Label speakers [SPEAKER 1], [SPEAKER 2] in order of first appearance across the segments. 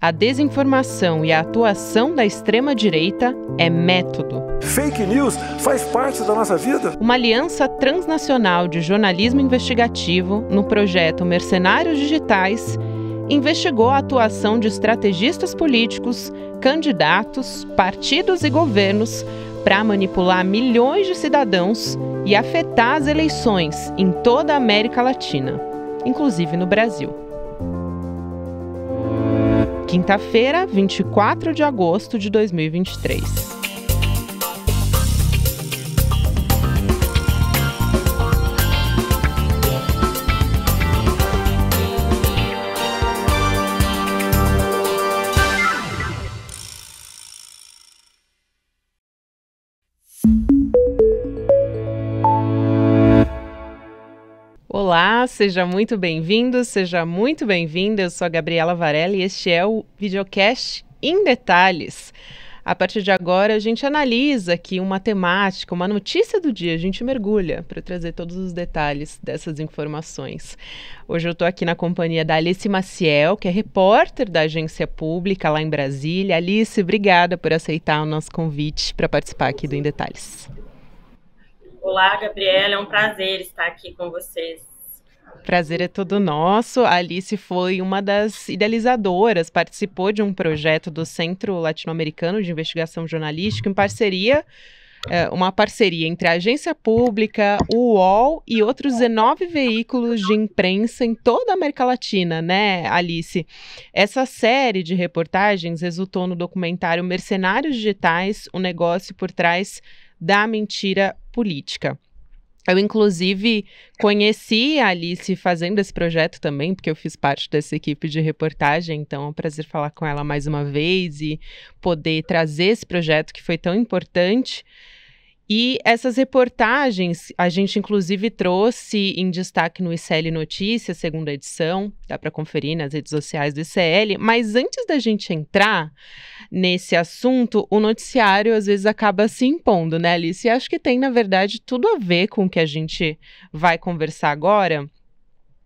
[SPEAKER 1] A desinformação e a atuação da extrema-direita é método.
[SPEAKER 2] Fake news faz parte da nossa vida.
[SPEAKER 1] Uma aliança transnacional de jornalismo investigativo no projeto Mercenários Digitais investigou a atuação de estrategistas políticos, candidatos, partidos e governos para manipular milhões de cidadãos e afetar as eleições em toda a América Latina, inclusive no Brasil. Quinta-feira, 24 de agosto de 2023. Olá, seja muito bem-vindo, seja muito bem-vinda. Eu sou a Gabriela Varela e este é o videocast em detalhes. A partir de agora, a gente analisa aqui uma temática, uma notícia do dia, a gente mergulha para trazer todos os detalhes dessas informações. Hoje eu estou aqui na companhia da Alice Maciel, que é repórter da Agência Pública lá em Brasília. Alice, obrigada por aceitar o nosso convite para participar aqui do Em Detalhes.
[SPEAKER 3] Olá, Gabriela, é um prazer estar aqui com vocês.
[SPEAKER 1] Prazer é todo nosso. A Alice foi uma das idealizadoras, participou de um projeto do Centro Latino-Americano de Investigação Jornalística em parceria, uma parceria entre a Agência Pública, o UOL e outros 19 veículos de imprensa em toda a América Latina, né, Alice? Essa série de reportagens resultou no documentário Mercenários Digitais, o negócio por trás da mentira política. Eu, inclusive, conheci a Alice fazendo esse projeto também, porque eu fiz parte dessa equipe de reportagem, então é um prazer falar com ela mais uma vez e poder trazer esse projeto que foi tão importante. E essas reportagens a gente, inclusive, trouxe em destaque no ICL Notícias, segunda edição, dá para conferir nas redes sociais do ICL, mas antes da gente entrar nesse assunto, o noticiário às vezes acaba se impondo, né, Alice? E acho que tem, na verdade, tudo a ver com o que a gente vai conversar agora,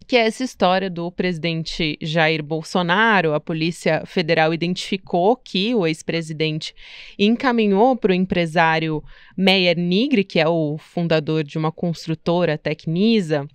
[SPEAKER 1] que é essa história do presidente Jair Bolsonaro. A Polícia Federal identificou que o ex-presidente encaminhou para o empresário Meyer Nigri, que é o fundador de uma construtora, Tecnisa,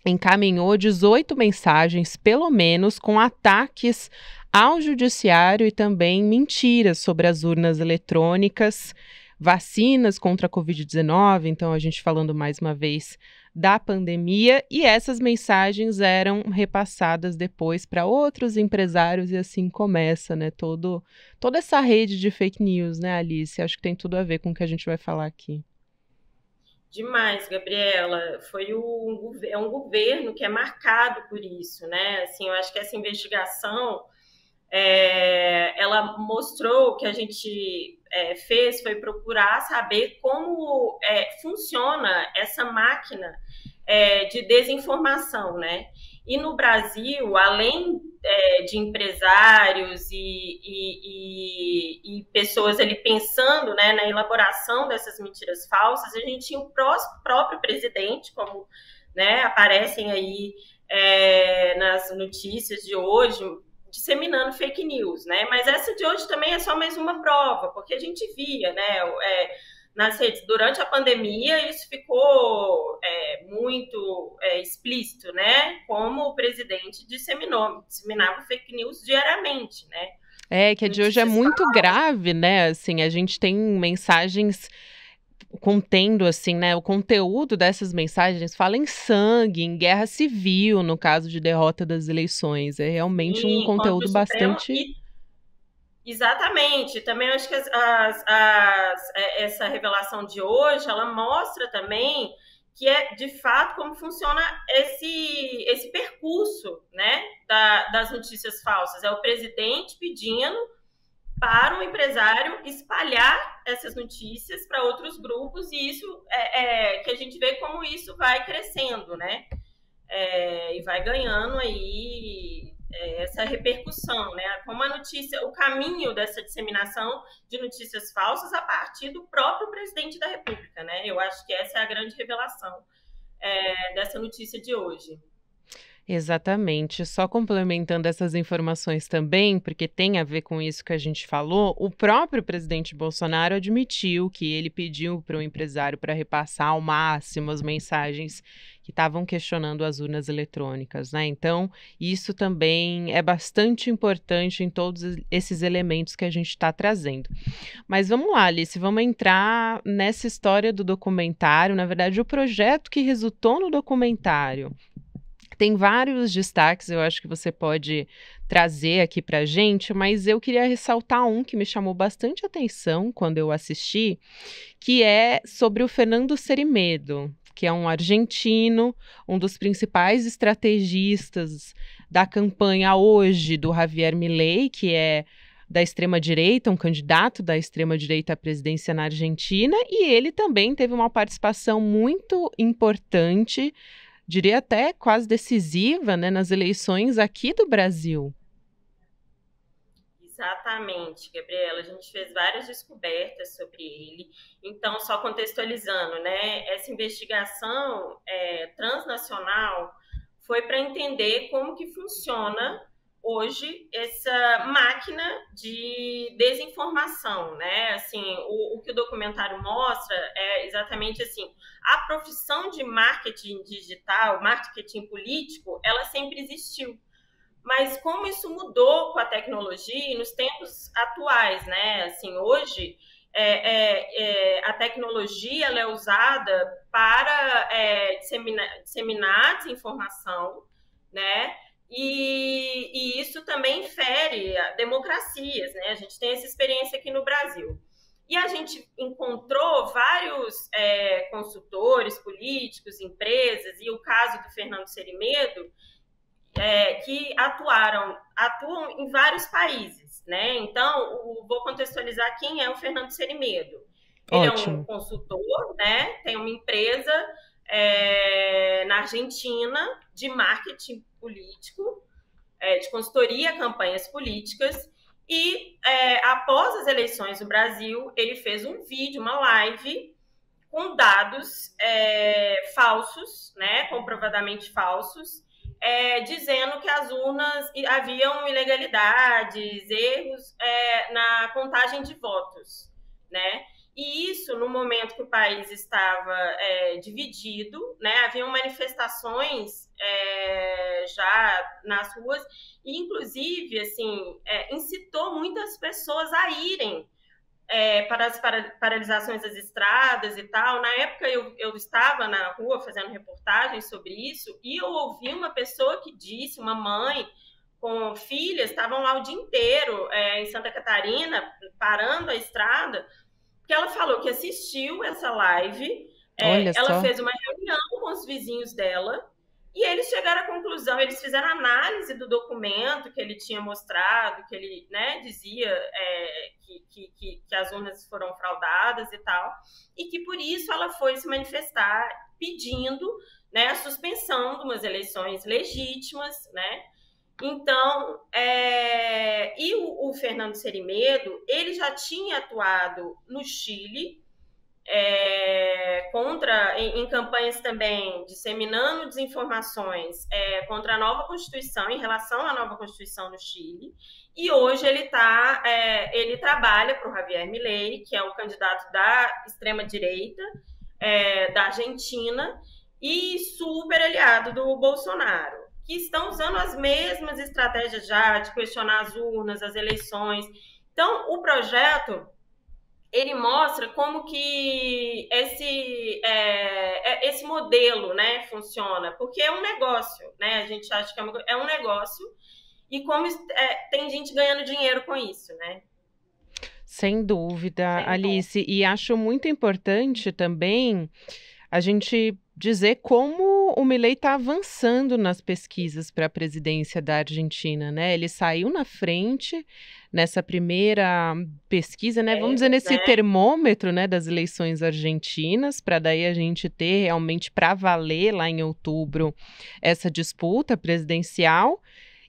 [SPEAKER 1] encaminhou 18 mensagens, pelo menos, com ataques ao judiciário e também mentiras sobre as urnas eletrônicas, vacinas contra a Covid-19, então a gente falando mais uma vez da pandemia, e essas mensagens eram repassadas depois para outros empresários e assim começa, né, toda essa rede de fake news, né, Alice? Acho que tem tudo a ver com o que a gente vai falar aqui.
[SPEAKER 3] Demais, Gabriela. É um governo que é marcado por isso, né? Assim, eu acho que essa investigação ela mostrou que a gente fez foi procurar saber como funciona essa máquina de desinformação, né? E no Brasil, além de empresários e pessoas ali pensando, né, na elaboração dessas mentiras falsas, a gente tinha o próprio presidente, como, né, aparecem aí nas notícias de hoje, disseminando fake news, né? Mas essa de hoje também é só mais uma prova, porque a gente via, né, nas redes durante a pandemia, isso ficou muito explícito, né? Como o presidente disseminava fake news diariamente, né?
[SPEAKER 1] Que a de hoje é muito grave, né? Assim, a gente tem mensagens contendo, assim, né, o conteúdo dessas mensagens fala em sangue, em guerra civil, no caso de derrota das eleições. É realmente um conteúdo bastante...
[SPEAKER 3] Exatamente. Também acho que essa revelação de hoje, ela mostra também que é, de fato, como funciona esse percurso, né, das notícias falsas. É o presidente pedindo para um empresário espalhar essas notícias para outros grupos, e isso que a gente vê como isso vai crescendo, né? E vai ganhando aí essa repercussão, né? Como a notícia, o caminho dessa disseminação de notícias falsas a partir do próprio presidente da República, né? Eu acho que essa é a grande revelação dessa notícia de hoje.
[SPEAKER 1] Exatamente. Só complementando essas informações também, porque tem a ver com isso que a gente falou, o próprio presidente Bolsonaro admitiu que ele pediu para o empresário para repassar ao máximo as mensagens que estavam questionando as urnas eletrônicas, né? Então, isso também é bastante importante em todos esses elementos que a gente está trazendo. Mas vamos lá, Alice, vamos entrar nessa história do documentário, na verdade, o projeto que resultou no documentário. Tem vários destaques, eu acho que você pode trazer aqui para a gente, mas eu queria ressaltar um que me chamou bastante atenção quando eu assisti, que é sobre o Fernando Cerimedo, que é um argentino, um dos principais estrategistas da campanha hoje do Javier Milei, que é da extrema-direita, um candidato da extrema-direita à presidência na Argentina, e ele também teve uma participação muito importante, diria até quase decisiva, né, nas eleições aqui do Brasil.
[SPEAKER 3] Exatamente, Gabriela. A gente fez várias descobertas sobre ele. Então, só contextualizando, né? Essa investigação transnacional foi para entender como que funciona hoje essa máquina de desinformação, né? Assim, o que o documentário mostra é exatamente assim: a profissão de marketing digital, marketing político, ela sempre existiu. Mas como isso mudou com a tecnologia e nos tempos atuais, né? Assim, hoje a tecnologia ela é usada para disseminar desinformação, né? E isso também fere democracias, né? A gente tem essa experiência aqui no Brasil. E a gente encontrou vários consultores políticos, empresas, e o caso do Fernando Cerimedo, que atuam em vários países, né? Então, vou contextualizar quem é o Fernando Cerimedo. Ele
[SPEAKER 1] Ótimo.
[SPEAKER 3] É um consultor, né? Tem uma empresa na Argentina de marketing político, de consultoria a campanhas políticas, e após as eleições no Brasil, ele fez um vídeo, uma live, com dados falsos, né? Comprovadamente falsos, dizendo que as urnas haviam ilegalidades, erros na contagem de votos, né? E isso, no momento que o país estava dividido, né? Haviam manifestações já nas ruas, e inclusive, assim, incitou muitas pessoas a irem para as paralisações das estradas e tal. Na época eu estava na rua fazendo reportagens sobre isso, e eu ouvi uma pessoa que disse, uma mãe com filhas, estavam lá o dia inteiro em Santa Catarina, parando a estrada, que ela falou que assistiu essa live, ela fez uma reunião com os vizinhos dela, e eles chegaram à conclusão, eles fizeram análise do documento que ele tinha mostrado, que ele, né, dizia que as urnas foram fraudadas e tal, e que por isso ela foi se manifestar pedindo, né, a suspensão de umas eleições legítimas, né? Então, e o Fernando Cerimedo, ele já tinha atuado no Chile, em campanhas também, disseminando desinformações contra a nova Constituição, em relação à nova Constituição no Chile, e hoje ele trabalha para o Javier Milei, que é o candidato da extrema-direita da Argentina, e super aliado do Bolsonaro, que estão usando as mesmas estratégias já de questionar as urnas, as eleições. Então, o projeto, ele mostra como que esse modelo, né, funciona, porque é um negócio, né? A gente acha que é um negócio, e como tem gente ganhando dinheiro com isso, né?
[SPEAKER 1] Sem dúvida, Alice. E acho muito importante também a gente dizer como o Milei está avançando nas pesquisas para a presidência da Argentina, né? Ele saiu na frente nessa primeira pesquisa, né? Vamos dizer, nesse termômetro, né, das eleições argentinas, para daí a gente ter realmente para valer lá em outubro essa disputa presidencial.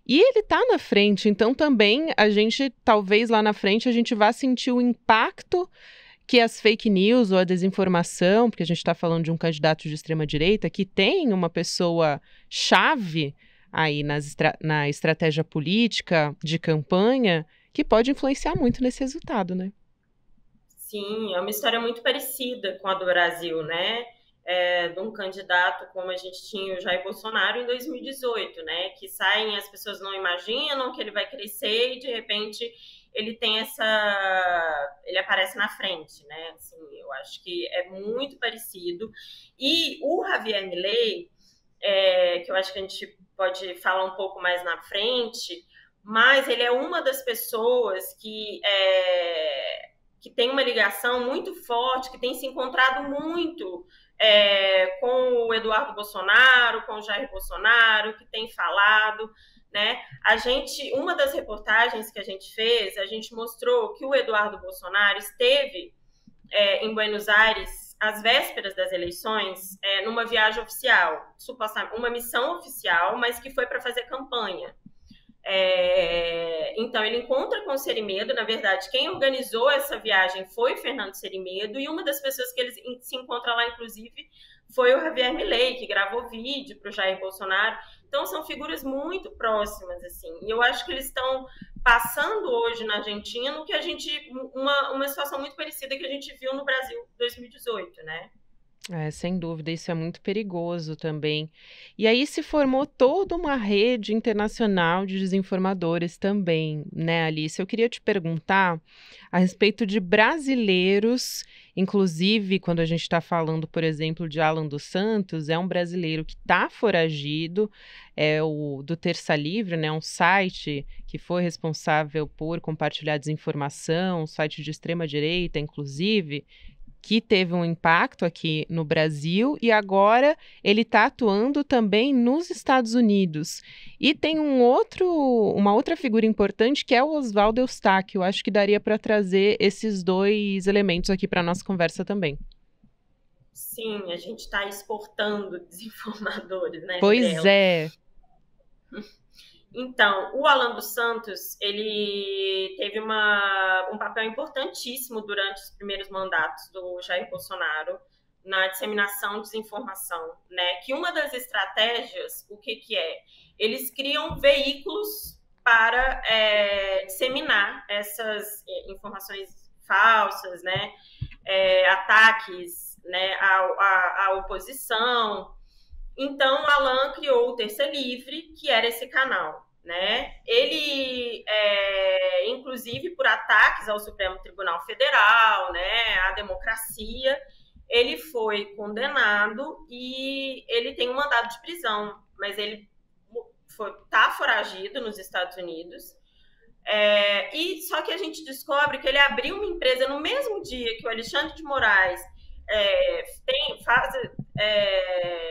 [SPEAKER 1] E ele está na frente, então também a gente, talvez lá na frente, a gente vá sentir o impacto que as fake news ou a desinformação, porque a gente está falando de um candidato de extrema-direita que tem uma pessoa chave aí na estratégia política de campanha, que pode influenciar muito nesse resultado, né?
[SPEAKER 3] Sim, é uma história muito parecida com a do Brasil, né? De um candidato como a gente tinha o Jair Bolsonaro em 2018, né? Que saem, as pessoas não imaginam que ele vai crescer e de repente ele tem ele aparece na frente, né? Assim, eu acho que é muito parecido. E o Javier Milei, que eu acho que a gente pode falar um pouco mais na frente, mas ele é uma das pessoas que tem uma ligação muito forte, que tem se encontrado muito com o Eduardo Bolsonaro, com o Jair Bolsonaro, que tem falado, né? Uma das reportagens que a gente fez, a gente mostrou que o Eduardo Bolsonaro esteve em Buenos Aires às vésperas das eleições, numa viagem oficial, supostamente uma missão oficial, mas que foi para fazer campanha. Então ele encontra com o Cerimedo. Na verdade, quem organizou essa viagem foi o Fernando Cerimedo, e uma das pessoas que ele se encontra lá, inclusive, foi o Javier Milei, que gravou vídeo para o Jair Bolsonaro. Então são figuras muito próximas, assim, e eu acho que eles estão passando hoje na Argentina no que uma situação muito parecida que a gente viu no Brasil em 2018, né?
[SPEAKER 1] Sem dúvida, isso é muito perigoso também. E aí se formou toda uma rede internacional de desinformadores também, né, Alice? Eu queria te perguntar a respeito de brasileiros, inclusive quando a gente está falando, por exemplo, de Alan dos Santos, é um brasileiro que está foragido, é o do Terça Livre, né, um site que foi responsável por compartilhar desinformação, um site de extrema-direita, inclusive, que teve um impacto aqui no Brasil, e agora ele está atuando também nos Estados Unidos. E tem uma outra figura importante, que é o Oswaldo Eustáquio. Eu acho que daria para trazer esses dois elementos aqui para a nossa conversa também.
[SPEAKER 3] Sim, a gente está exportando desinformadores, né,
[SPEAKER 1] Pois
[SPEAKER 3] Gabriela?
[SPEAKER 1] é.
[SPEAKER 3] Então, o Alan dos Santos, ele teve um papel importantíssimo durante os primeiros mandatos do Jair Bolsonaro na disseminação de desinformação, né? Que uma das estratégias, o que é? Eles criam veículos para disseminar essas informações falsas, né? Ataques, né, à oposição. Então, o Alan criou o Terça Livre, que era esse canal, né? Ele, inclusive, por ataques ao Supremo Tribunal Federal, né, à democracia, ele foi condenado e ele tem um mandado de prisão, mas ele está foragido nos Estados Unidos. E só que a gente descobre que ele abriu uma empresa no mesmo dia que o Alexandre de Moraes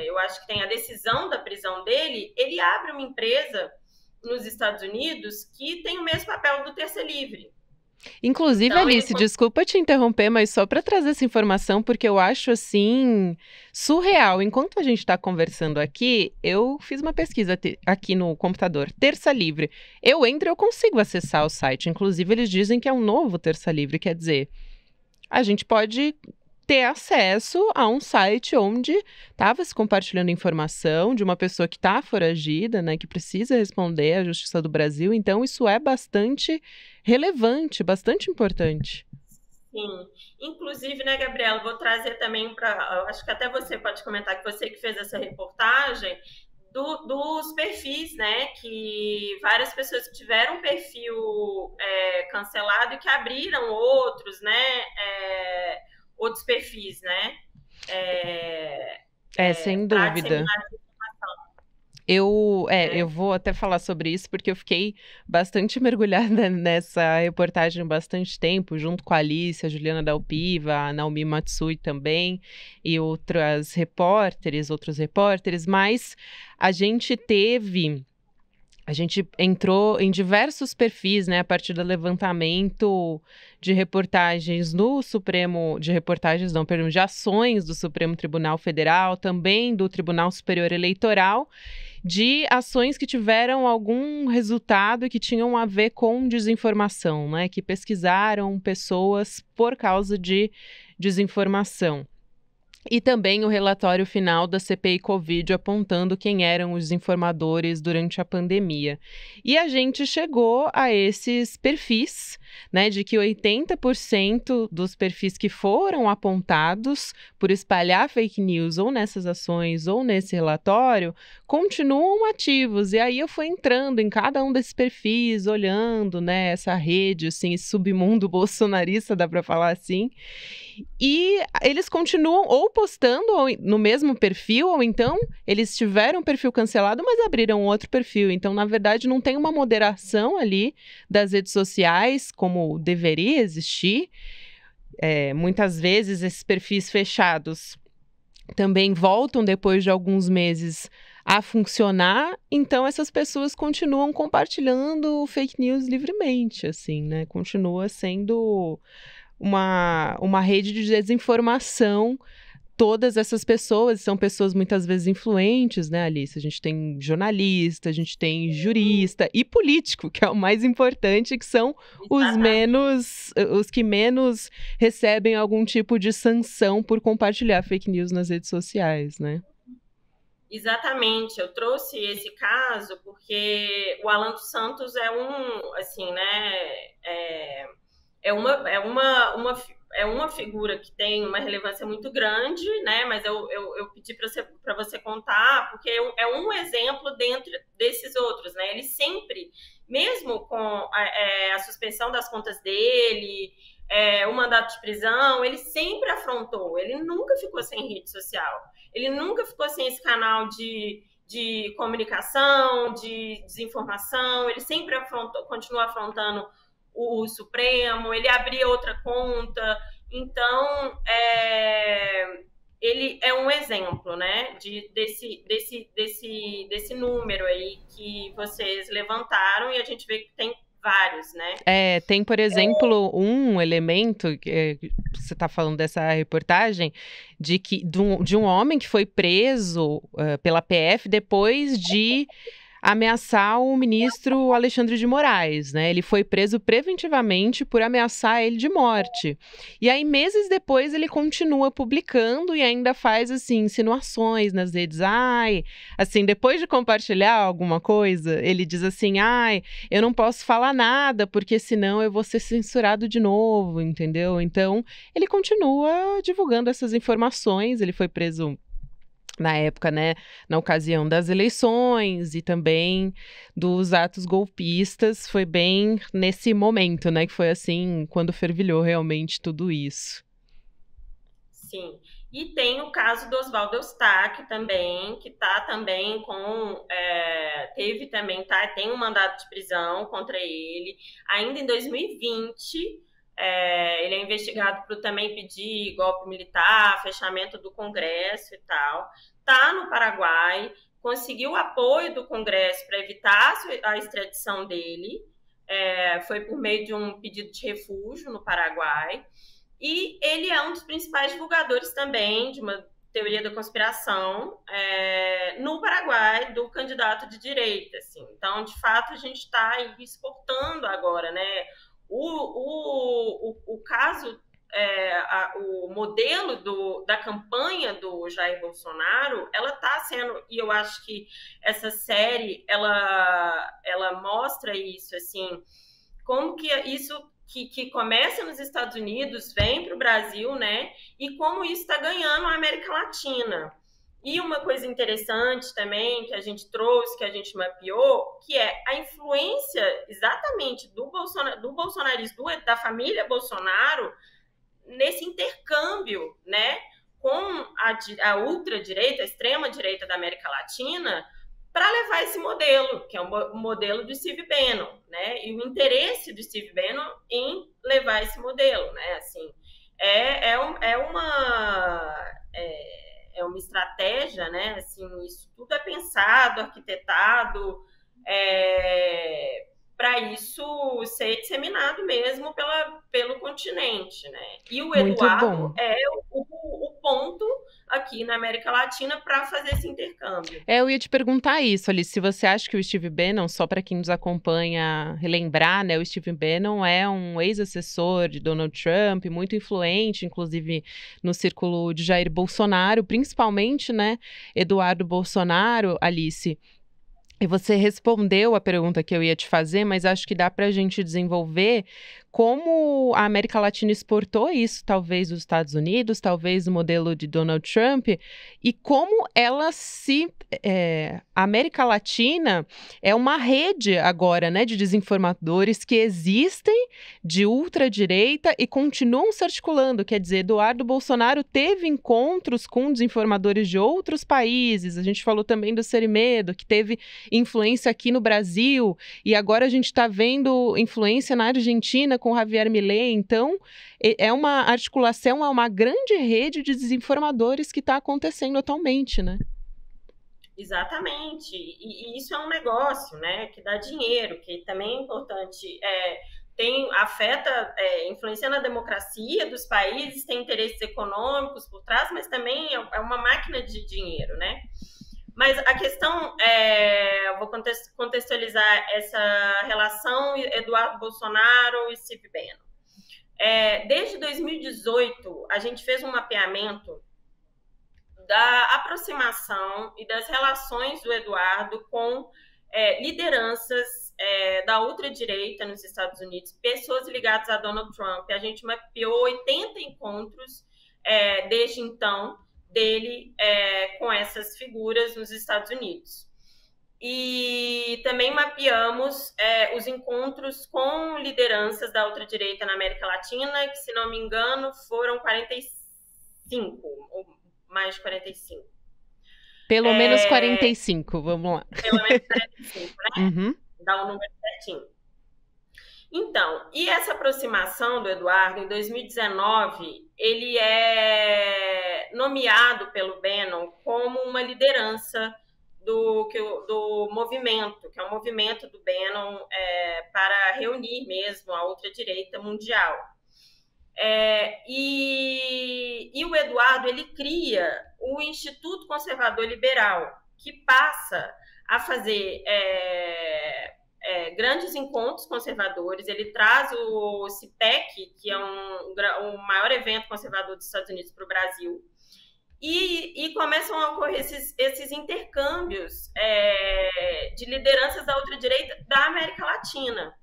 [SPEAKER 3] eu acho que tem a decisão da prisão dele. Ele abre uma empresa nos Estados Unidos que tem o mesmo papel do Terça Livre.
[SPEAKER 1] Inclusive, então, Alice, desculpa te interromper, mas só para trazer essa informação, porque eu acho, assim, surreal. Enquanto a gente está conversando aqui, eu fiz uma pesquisa aqui no computador, Terça Livre. Eu entro e eu consigo acessar o site. Inclusive, eles dizem que é um novo Terça Livre, quer dizer, a gente pode ter acesso a um site onde estava se compartilhando informação de uma pessoa que está foragida, né, que precisa responder à Justiça do Brasil. Então, isso é bastante relevante, bastante importante.
[SPEAKER 3] Sim. Inclusive, né, Gabriela, vou trazer também acho que até você pode comentar, que você que fez essa reportagem, dos perfis, né, que várias pessoas que tiveram perfil cancelado e que abriram outros, né, outros perfis, né?
[SPEAKER 1] Sem dúvida. Eu vou até falar sobre isso, porque eu fiquei bastante mergulhada nessa reportagem há bastante tempo, junto com a Alice, a Juliana Dalpiva, a Naomi Matsui também, e outros repórteres, mas a gente entrou em diversos perfis, né, a partir do levantamento de reportagens de ações do Supremo Tribunal Federal, também do Tribunal Superior Eleitoral, de ações que tiveram algum resultado e que tinham a ver com desinformação, né, que pesquisaram pessoas por causa de desinformação. E também o relatório final da CPI Covid apontando quem eram os informadores durante a pandemia. E a gente chegou a esses perfis, né, de que 80% dos perfis que foram apontados por espalhar fake news ou nessas ações ou nesse relatório continuam ativos. E aí eu fui entrando em cada um desses perfis, olhando, né, essa rede, assim, esse submundo bolsonarista, dá para falar assim. E eles continuam ou postando no mesmo perfil, ou então eles tiveram um perfil cancelado, mas abriram outro perfil. Então, na verdade, não tem uma moderação ali das redes sociais, como deveria existir. Muitas vezes esses perfis fechados também voltam depois de alguns meses a funcionar, então essas pessoas continuam compartilhando fake news livremente, assim, né? Continua sendo uma rede de desinformação. Todas essas pessoas são pessoas muitas vezes influentes, né, Alice? A gente tem jornalista, a gente tem jurista e político, que é o mais importante, que são os que menos recebem algum tipo de sanção por compartilhar fake news nas redes sociais, né?
[SPEAKER 3] Exatamente, eu trouxe esse caso porque o Alan dos Santos é assim, né, é uma figura que tem uma relevância muito grande, né? Mas eu pedi para você contar, porque é um exemplo dentro desses outros, né? Ele sempre, mesmo com a suspensão das contas dele, o mandato de prisão, ele sempre afrontou, ele nunca ficou sem rede social, ele nunca ficou sem esse canal de comunicação, de desinformação, ele sempre continua afrontando o Supremo, ele abria outra conta. Então, ele é um exemplo, né, desse número aí que vocês levantaram, e a gente vê que tem vários, né?
[SPEAKER 1] Tem, por exemplo, um elemento, que você está falando dessa reportagem, de um homem que foi preso pela PF depois de ameaçar o ministro Alexandre de Moraes, né? Ele foi preso preventivamente por ameaçar ele de morte. E aí, meses depois, ele continua publicando e ainda faz, assim, insinuações nas redes. Assim, depois de compartilhar alguma coisa, ele diz assim, eu não posso falar nada, porque senão eu vou ser censurado de novo, entendeu? Então, ele continua divulgando essas informações. Ele foi preso na época, né, na ocasião das eleições e também dos atos golpistas. Foi bem nesse momento, né, que foi assim, quando fervilhou realmente tudo isso.
[SPEAKER 3] Sim, e tem o caso do Oswaldo Eustáquio também, que está também teve também, tem um mandado de prisão contra ele, ainda em 2020, ele é investigado por também pedir golpe militar, fechamento do Congresso e tal. Está no Paraguai, conseguiu o apoio do Congresso para evitar a extradição dele. Foi por meio de um pedido de refúgio no Paraguai. E ele é um dos principais divulgadores também de uma teoria da conspiração no Paraguai, do candidato de direita. Assim. Então, de fato, a gente está exportando agora, né? O caso, o modelo da campanha do Jair Bolsonaro, ela está sendo, e eu acho que essa série, ela mostra isso, assim, como que isso que começa nos Estados Unidos, vem para o Brasil, né? E como isso está ganhando a América Latina. E uma coisa interessante também que a gente trouxe, que a gente mapeou, que é a influência exatamente do bolsonarismo, da família Bolsonaro, nesse intercâmbio, né, com a ultradireita, a extrema-direita da América Latina, para levar esse modelo, que é o modelo do Steve Bannon, né, e o interesse do Steve Bannon em levar esse modelo, né, assim, é uma estratégia, né, assim, isso tudo é pensado, arquitetado, para isso ser disseminado mesmo pelo continente, né? E o Eduardo é o ponto, aqui na América Latina para fazer esse intercâmbio.
[SPEAKER 1] Eu ia te perguntar isso, Alice, se você acha que o Steve Bannon, só para quem nos acompanha relembrar, né, o Steve Bannon é um ex-assessor de Donald Trump, muito influente, inclusive no círculo de Jair Bolsonaro, principalmente, né, Eduardo Bolsonaro, Alice. E você respondeu a pergunta que eu ia te fazer, mas acho que dá para a gente desenvolver como a América Latina exportou isso, talvez dos Estados Unidos, talvez o modelo de Donald Trump, e como ela a América Latina é uma rede agora, né, de desinformadores que existem de ultradireita e continuam se articulando. Quer dizer, Eduardo Bolsonaro teve encontros com desinformadores de outros países. A gente falou também do Serimedo, que teve influência aqui no Brasil, e agora a gente está vendo influência na Argentina com Javier Milei. Então, é uma articulação, é uma grande rede de desinformadores que está acontecendo atualmente, né?
[SPEAKER 3] Exatamente, e isso é um negócio, né, que dá dinheiro, que também é importante, afeta, influencia na democracia dos países, tem interesses econômicos por trás, mas também é uma máquina de dinheiro, né? Mas a questão, eu vou contextualizar essa relação Eduardo Bolsonaro e Steve Bannon. Desde 2018, a gente fez um mapeamento da aproximação e das relações do Eduardo com lideranças da ultradireita nos Estados Unidos, pessoas ligadas a Donald Trump. A gente mapeou 80 encontros desde então dele com essas figuras nos Estados Unidos. E também mapeamos os encontros com lideranças da ultradireita na América Latina, que, se não me engano, foram 45, ou mais de 45.
[SPEAKER 1] Pelo menos 45, vamos lá.
[SPEAKER 3] Pelo menos 45, né?
[SPEAKER 1] Uhum.
[SPEAKER 3] Dá o número certinho. Então, e essa aproximação do Eduardo, em 2019, ele é nomeado pelo Bannon como uma liderança do movimento, que é um movimento do Bannon para reunir mesmo a ultradireita mundial. E o Eduardo, ele cria o Instituto Conservador Liberal, que passa a fazer grandes encontros conservadores. Ele traz o CPEC, que é o maior evento conservador dos Estados Unidos, para o Brasil, e começam a ocorrer esses intercâmbios de lideranças da ultradireita da América Latina.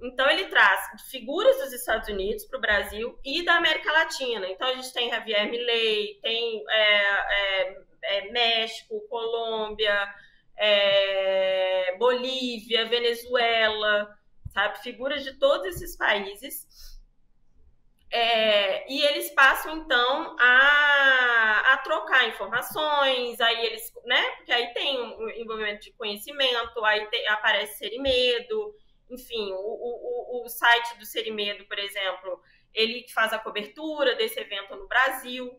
[SPEAKER 3] Então, ele traz figuras dos Estados Unidos para o Brasil e da América Latina. Então, a gente tem Javier Milei, tem México, Colômbia, Bolívia, Venezuela, sabe? Figuras de todos esses países. E eles passam, então, a trocar informações, aí eles, né? Porque aí tem um envolvimento de conhecimento, aí aparece Serimedo. Enfim, o site do Serimedo, por exemplo, ele faz a cobertura desse evento no Brasil.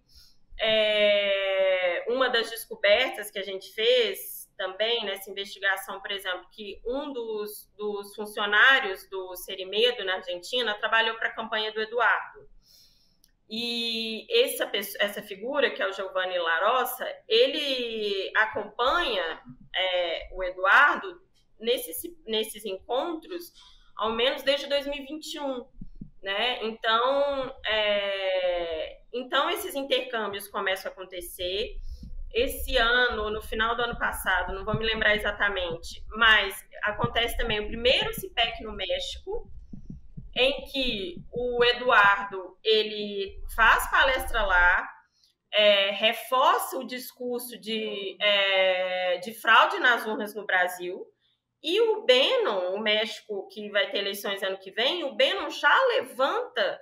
[SPEAKER 3] Uma das descobertas que a gente fez também nessa investigação, por exemplo, que um dos funcionários do Serimedo na Argentina trabalhou para a campanha do Eduardo. E essa figura, que é o Giovanni La Rossa, ele acompanha o Eduardo nesses encontros, ao menos desde 2021, né? Então esses intercâmbios começam a acontecer. Esse ano, no final do ano passado, não vou me lembrar exatamente, mas acontece também o primeiro CPEC no México, em que o Eduardo, ele faz palestra lá, reforça o discurso de fraude nas urnas no Brasil. E o Bannon, o México, que vai ter eleições ano que vem, o Bannon já levanta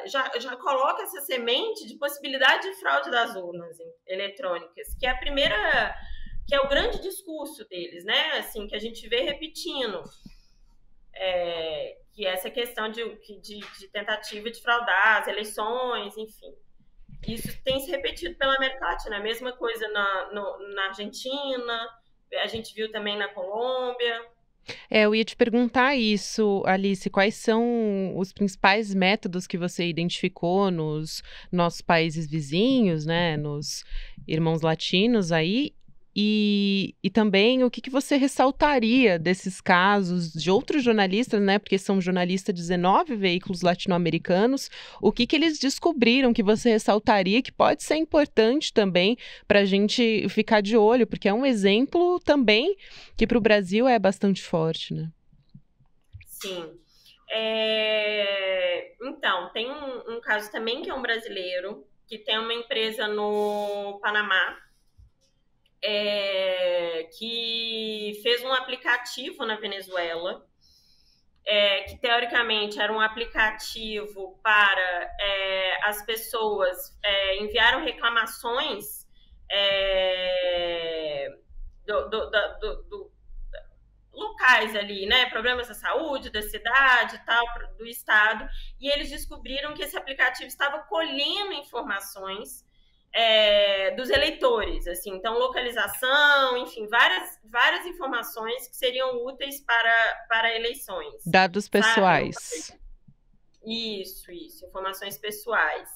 [SPEAKER 3] já coloca essa semente de possibilidade de fraude das urnas eletrônicas, que é que é o grande discurso deles, né? Assim, que a gente vê repetindo, que é essa questão de tentativa de fraudar as eleições, enfim. Isso tem se repetido pela América Latina. A mesma coisa na Argentina, a gente viu também na Colômbia.
[SPEAKER 1] Eu ia te perguntar isso, Alice, quais são os principais métodos que você identificou nos nossos países vizinhos, né, nos irmãos latinos aí, e também o que que você ressaltaria desses casos de outros jornalistas, né, porque são jornalistas de 19 veículos latino-americanos, o que que eles descobriram que você ressaltaria que pode ser importante também para a gente ficar de olho, porque é um exemplo também que para o Brasil é bastante forte, né?
[SPEAKER 3] Sim. Então, tem um caso também que é um brasileiro, que tem uma empresa no Panamá, que fez um aplicativo na Venezuela, que teoricamente era um aplicativo para as pessoas enviaram reclamações do locais ali, né? Problemas da saúde, da cidade e tal, do estado, e eles descobriram que esse aplicativo estava colhendo informações dos eleitores, assim, então localização, enfim, várias informações que seriam úteis para eleições.
[SPEAKER 1] Dados pessoais.
[SPEAKER 3] Sabe? Isso, informações pessoais.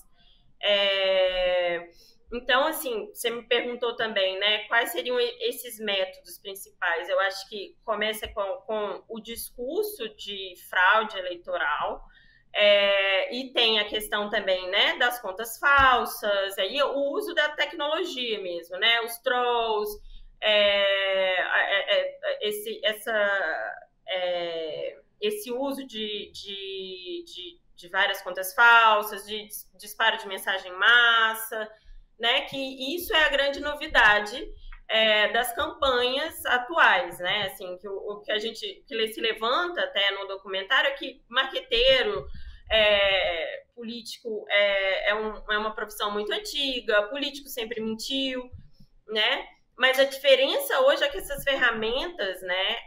[SPEAKER 3] Então, assim, você me perguntou também, né, quais seriam esses métodos principais? Eu acho que começa com o discurso de fraude eleitoral, e tem a questão também, né, das contas falsas, aí o uso da tecnologia mesmo, né, os trolls, esse uso de várias contas falsas, de disparo de mensagem em massa, né, que isso é a grande novidade das campanhas atuais, né, assim, que o que a gente que se levanta até no documentário é que marqueteiro, político é uma profissão muito antiga, político sempre mentiu, né, mas a diferença hoje é que essas ferramentas, né,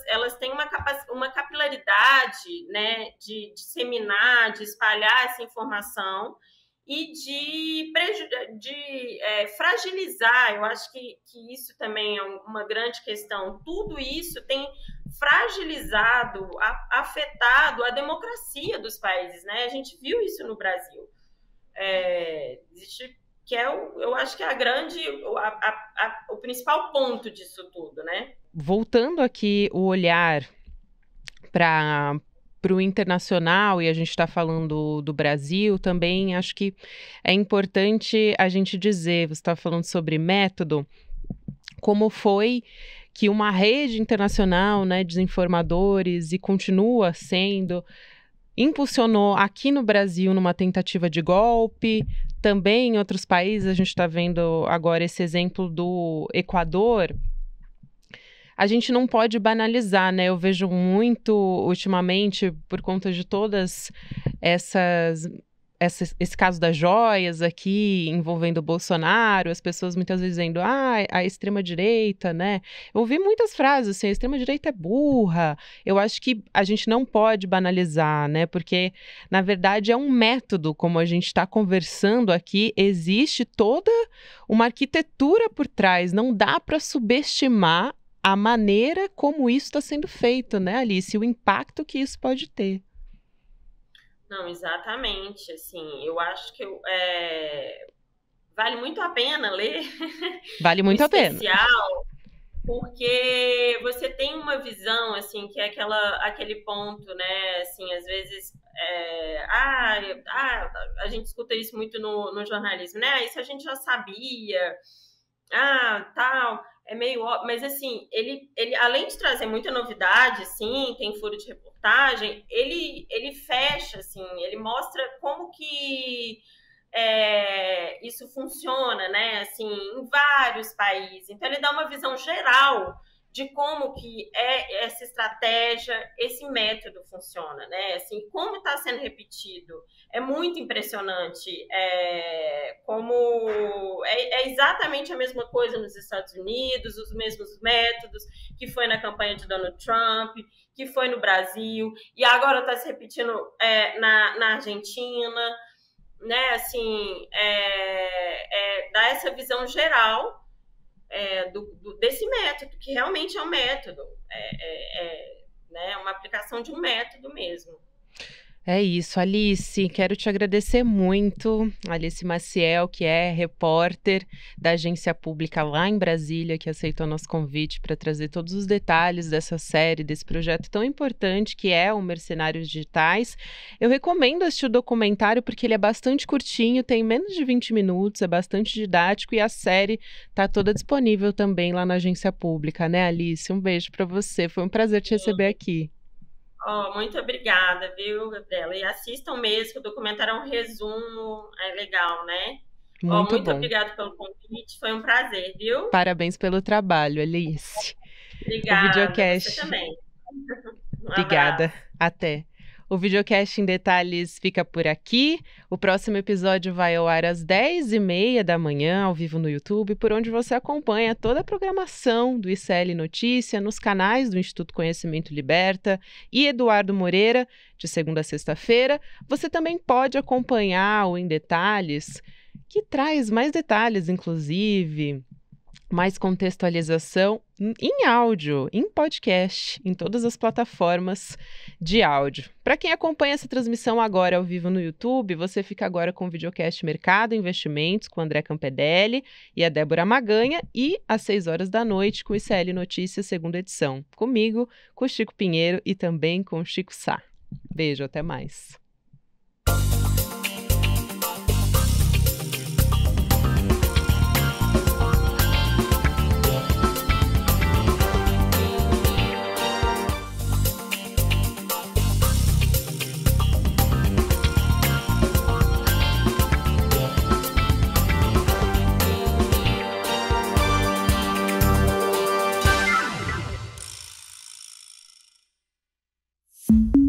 [SPEAKER 3] elas têm uma capilaridade, né, de disseminar, de espalhar essa informação e de fragilizar. Eu acho que isso também é uma grande questão. Tudo isso tem fragilizado, afetado a democracia dos países, né? A gente viu isso no Brasil. Existe que eu acho que é o principal ponto disso tudo, né?
[SPEAKER 1] Voltando aqui o olhar para o internacional, e a gente está falando do Brasil, também acho que é importante a gente dizer, você está falando sobre método, como foi que uma rede internacional, né, de desinformadores, e continua sendo, impulsionou aqui no Brasil numa tentativa de golpe, também em outros países. A gente está vendo agora esse exemplo do Equador. A gente não pode banalizar, né? Eu vejo muito ultimamente, por conta de todas esse caso das joias aqui envolvendo o Bolsonaro, as pessoas muitas vezes dizendo, a extrema-direita, né? Eu ouvi muitas frases assim, a extrema-direita é burra. Eu acho que a gente não pode banalizar, né? Porque, na verdade, é um método, como a gente está conversando aqui, existe toda uma arquitetura por trás, não dá para subestimar a maneira como isso está sendo feito, né, Alice? O impacto que isso pode ter.
[SPEAKER 3] Não, exatamente, assim, eu acho que vale muito a pena ler
[SPEAKER 1] Vale muito
[SPEAKER 3] o
[SPEAKER 1] a pena.
[SPEAKER 3] especial, porque você tem uma visão, assim, que é aquele ponto, né, assim, às vezes, a gente escuta isso muito no jornalismo, né, isso a gente já sabia, tal, é meio óbvio, mas assim, ele além de trazer muita novidade, sim, tem furo de reportagem, ele fecha, assim, ele mostra como que isso funciona, né, assim, em vários países. Então ele dá uma visão geral de como que essa estratégia, esse método funciona, né? Assim, como está sendo repetido. É muito impressionante como é exatamente a mesma coisa nos Estados Unidos, os mesmos métodos que foi na campanha de Donald Trump, que foi no Brasil, e agora está se repetindo na Argentina, né? Assim, dá essa visão geral desse método, que realmente é um método, né, uma aplicação de um método mesmo.
[SPEAKER 1] É isso, Alice, quero te agradecer muito, Alice Maciel, que é repórter da agência pública lá em Brasília, que aceitou nosso convite para trazer todos os detalhes dessa série, desse projeto tão importante que é o Mercenários Digitais. Eu recomendo assistir o documentário porque ele é bastante curtinho, tem menos de 20 minutos, é bastante didático e a série está toda disponível também lá na agência pública, né, Alice? Um beijo para você, foi um prazer te receber aqui.
[SPEAKER 3] Muito obrigada, viu, Gabriela? E assistam mesmo, que o documentário é um resumo, é legal, né?
[SPEAKER 1] Muito
[SPEAKER 3] muito
[SPEAKER 1] bom.
[SPEAKER 3] Obrigada pelo convite, foi um prazer, viu?
[SPEAKER 1] Parabéns pelo trabalho, Alice.
[SPEAKER 3] Obrigada,
[SPEAKER 1] o videocast...
[SPEAKER 3] você também.
[SPEAKER 1] Obrigada, até. O Videocast em Detalhes fica por aqui. O próximo episódio vai ao ar às 10h30 da manhã, ao vivo no YouTube, por onde você acompanha toda a programação do ICL Notícia nos canais do Instituto Conhecimento Liberta e Eduardo Moreira, de segunda a sexta-feira. Você também pode acompanhar o Em Detalhes, que traz mais detalhes, inclusive, mais contextualização em áudio, em podcast, em todas as plataformas de áudio. Para quem acompanha essa transmissão agora ao vivo no YouTube, você fica agora com o videocast Mercado e Investimentos com o André Campedelli e a Débora Maganha e às 6h da noite com o ICL Notícias, segunda edição. Comigo, com o Chico Pinheiro e também com o Chico Sá. Beijo, até mais.
[SPEAKER 4] you